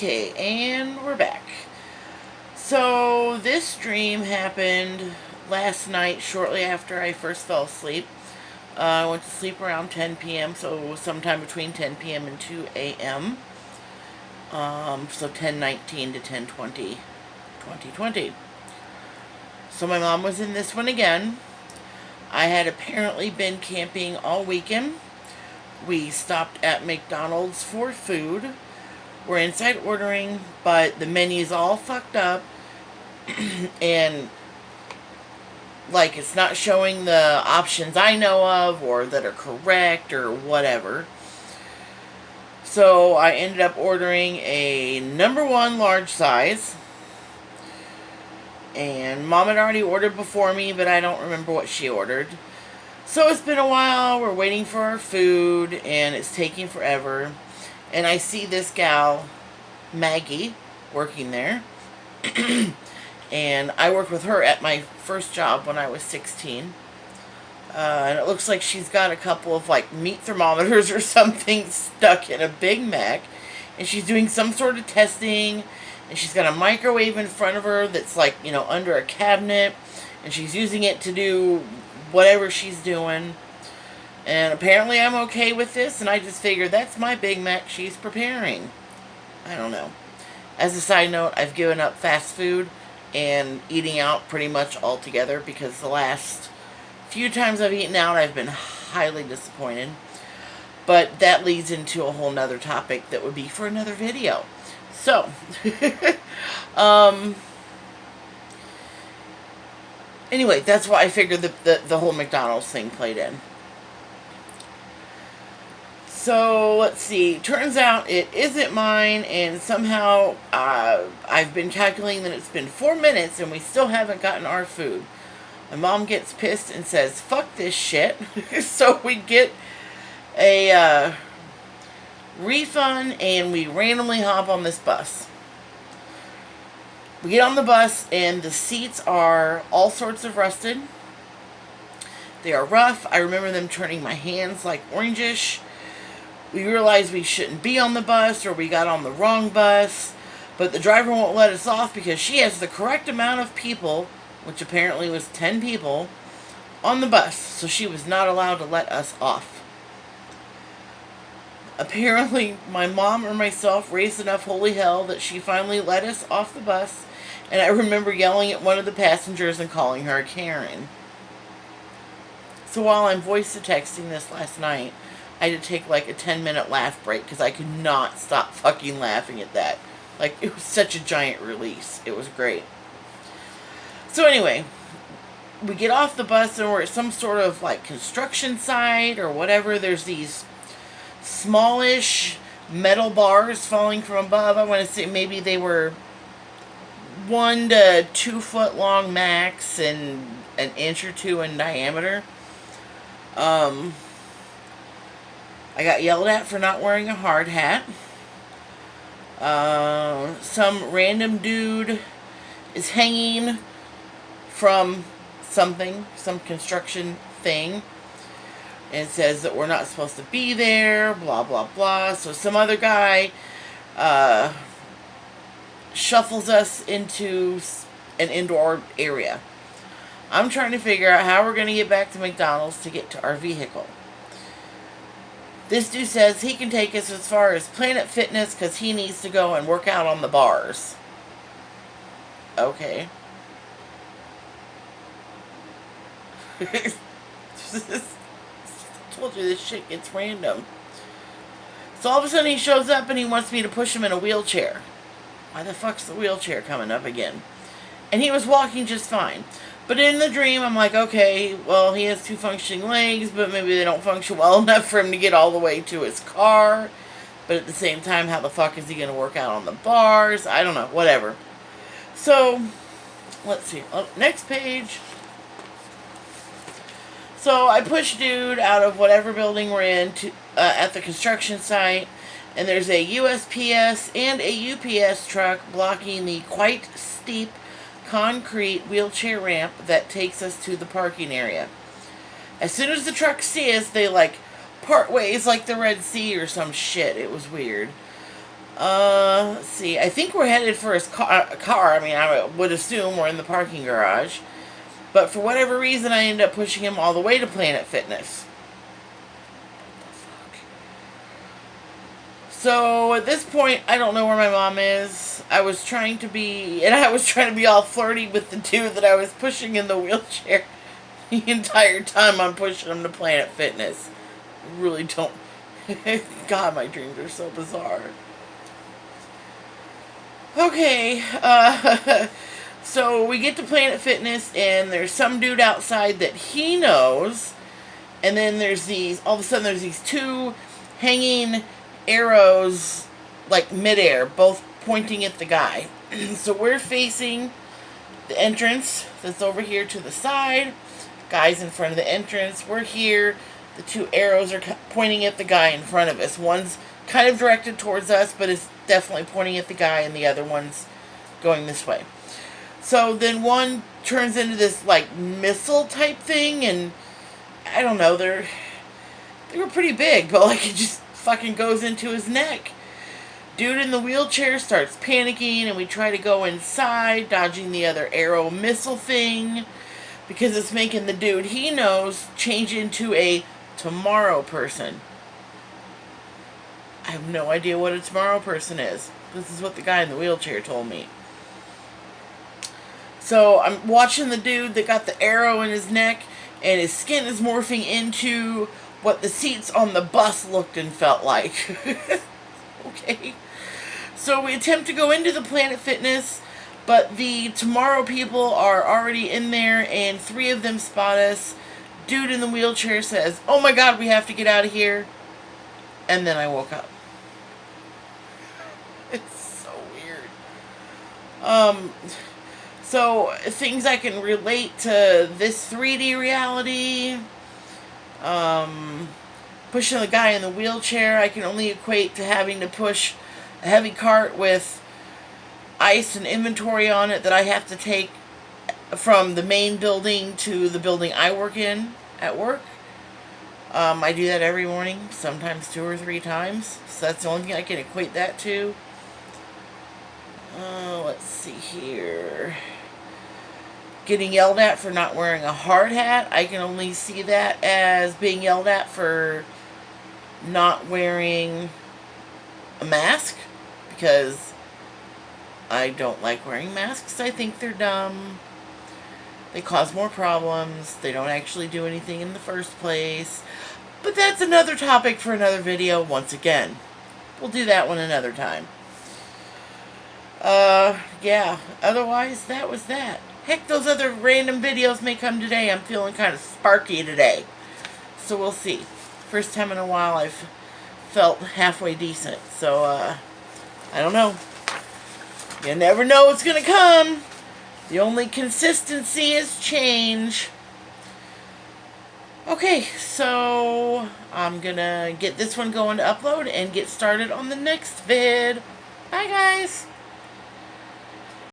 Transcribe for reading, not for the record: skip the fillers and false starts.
Okay, and we're back. So, this dream happened last night shortly after I first fell asleep. I went to sleep around 10 p.m., so sometime between 10 p.m. and 2 a.m. So 10:19 to 10:20, 2020. So my mom was in this one again. I had apparently been camping all weekend. We stopped at McDonald's for food. We're inside ordering, but the menu's all fucked up. And, like, it's not showing the options I know of or that are correct or whatever. So I ended up ordering a number 1 large size. And Mom had already ordered before me, but I don't remember what she ordered. So it's been a while. We're waiting for our food, and it's taking forever. And I see this gal, Maggie, working there. And I worked with her at my first job when I was 16. And it looks like she's got a couple of, like, meat thermometers or something stuck in a Big Mac. And she's doing some sort of testing. And she's got a microwave in front of her that's, like, you know, under a cabinet. And she's using it to do whatever she's doing. And apparently I'm okay with this. And I just figured that's my Big Mac she's preparing. I don't know. As a side note, I've given up fast food and eating out pretty much altogether, because the last few times I've eaten out, I've been highly disappointed. But that leads into a whole nother topic that would be for another video. So, anyway, that's why I figured the whole McDonald's thing played in. So, let's see. Turns out it isn't mine, and somehow I've been calculating that it's been 4 minutes and we still haven't gotten our food. My mom gets pissed and says, fuck this shit. So we get a refund, and we randomly hop on this bus. We get on the bus, and the seats are all sorts of rusted. They are rough. I remember them turning my hands like orangish. We realized we shouldn't be on the bus, or we got on the wrong bus, but the driver won't let us off because she has the correct amount of people, which apparently was 10 people, on the bus, so she was not allowed to let us off. Apparently, my mom or myself raised enough holy hell that she finally let us off the bus, and I remember yelling at one of the passengers and calling her a Karen. So while I'm voice-to-texting this last night, I had to take like a 10-minute laugh break because I could not stop fucking laughing at that. Like, it was such a giant release. It was great. So anyway, we get off the bus and we're at some sort of like construction site or whatever. There's these smallish metal bars falling from above. I want to say maybe they were 1 to 2 foot long max and an inch or 2 in diameter. I got yelled at for not wearing a hard hat. Some random dude is hanging from something, some construction thing, and says that we're not supposed to be there, blah, blah, blah. So some other guy shuffles us into an indoor area. I'm trying to figure out how we're going to get back to McDonald's to get to our vehicle. This dude says he can take us as far as Planet Fitness because he needs to go and work out on the bars. Okay. I told you this shit gets random. So all of a sudden he shows up and he wants me to push him in a wheelchair. Why the fuck's the wheelchair coming up again? And he was walking just fine. But in the dream, I'm like, okay, well, he has 2 functioning legs, but maybe they don't function well enough for him to get all the way to his car. But at the same time, how the fuck is he going to work out on the bars? I don't know, whatever. So, let's see. Oh, next page. So, I push dude out of whatever building we're in to, at the construction site. And there's a USPS and a UPS truck blocking the quite steep concrete wheelchair ramp that takes us to the parking area. As soon as the trucks see us, they like part ways like the Red Sea or some shit. It was weird. Let's see. I think we're headed for his car. I mean, I would assume we're in the parking garage. But for whatever reason, I ended up pushing him all the way to Planet Fitness. So at this point, I don't know where my mom is. I was trying to be all flirty with the dude that I was pushing in the wheelchair the entire time I'm pushing him to Planet Fitness. I really don't. God, my dreams are so bizarre. Okay, so we get to Planet Fitness, and there's some dude outside that he knows, and then all of a sudden there's these two hanging arrows, like midair, both pointing at the guy. So we're facing the entrance that's over here to the side. Guy's in front of the entrance. We're here. The two arrows are pointing at the guy in front of us. One's kind of directed towards us, but it's definitely pointing at the guy, and the other one's going this way. So then one turns into this like missile type thing, and I don't know, they were pretty big, but like it just fucking goes into his neck. Dude in the wheelchair starts panicking, and we try to go inside, dodging the other arrow missile thing, because it's making the dude he knows change into a tomorrow person. I have no idea what a tomorrow person is. This is what the guy in the wheelchair told me. So I'm watching the dude that got the arrow in his neck, and his skin is morphing into what the seats on the bus looked and felt like. Okay. So we attempt to go into the Planet Fitness, but the tomorrow people are already in there, and 3 of them spot us. Dude in the wheelchair says, "Oh my God, we have to get out of here." And then I woke up. It's so weird. So things I can relate to this 3D reality. Pushing the guy in the wheelchair, I can only equate to having to push a heavy cart with ice and inventory on it that I have to take from the main building to the building I work in at work. I do that every morning, sometimes 2 or 3 times. So that's the only thing I can equate that to. Let's see here. Getting yelled at for not wearing a hard hat, I can only see that as being yelled at for not wearing a mask, because I don't like wearing masks. I think they're dumb. They cause more problems. They don't actually do anything in the first place. But that's another topic for another video once again. We'll do that one another time. Yeah. Otherwise, that was that. Heck, those other random videos may come today. I'm feeling kind of sparky today. So we'll see. First time in a while I've felt halfway decent. So, I don't know. You never know what's going to come. The only consistency is change. Okay, so I'm going to get this one going to upload and get started on the next vid. Bye, guys.